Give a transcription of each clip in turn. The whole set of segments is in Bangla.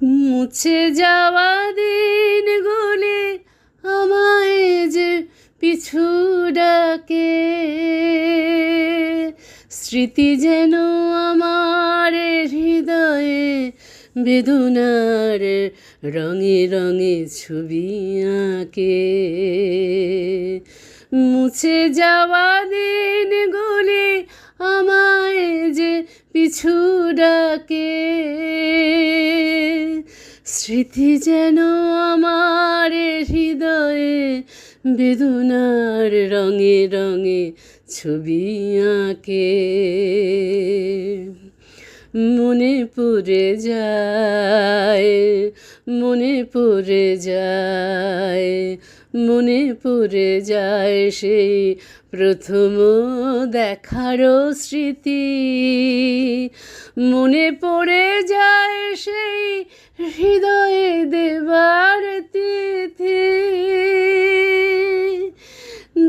মুছে যাওয়া দিনগুলি আমায় যে পিছু ডাকে, স্মৃতি যেন আমার হৃদয়ে বেদনার রঙে রঙে ছবি আঁকে। মুছে যাওয়া দিনগুলি আমায় যে পিছু ডাকে, স্মৃতি যেন আমার হৃদয়ে বেদনার রঙে রঙে ছবি আঁকে। মনে পড়ে যায়, মনে পড়ে যায়, মনে পড়ে যায় সেই প্রথম দেখারও স্মৃতি। মনে পড়ে যায় সেই হৃদয়ে দেবার তিথি।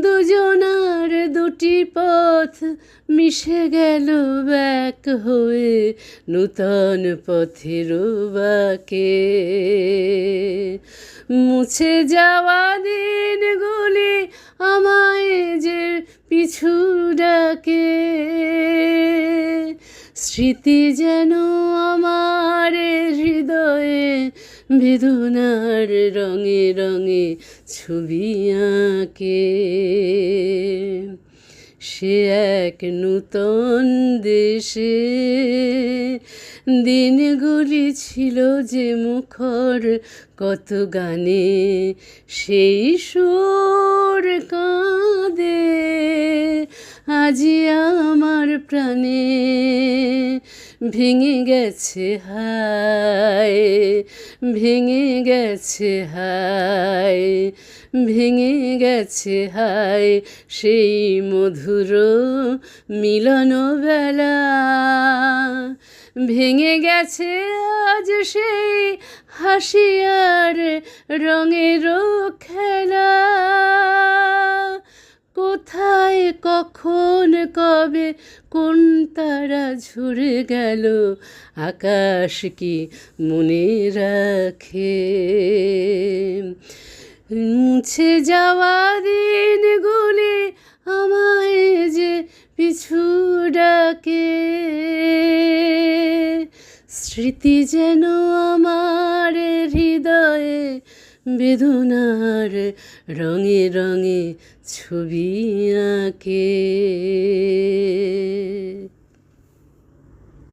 দুজনার দুটি পথ মিশে গেল এক হয়ে নূতন পথের বাঁকে। মুছে যাওয়া দিনগুলি আমায় যে পিছু ডাকে, স্মৃতি যেন আমার হৃদয়ে বেদনার রঙে রঙে ছবি আঁকে। সে এক নূতন দেশে দিনগুলি ছিল যে মুখর কত গানে, সেই সুর কাঁদে আজি আমার প্রাণে। ভেঙে গেছে হায়, ভেঙে গেছে হায়, ভেঙে গেছে হায় সেই মধুর মিলন বেলা। ভেঙে গেছে আজ সেই হাসি আর রঙের খেলা। কোথায় কখন কবে কোন তারা ঝরে গেল, আকাশ কি মনে রাখে? মুছে যাওয়া দিনগুলি আমায় যে পিছু ডাকে, স্মৃতি যেন আমার হৃদয়ে বেদনার রঙে রঙে ছবি আঁকে।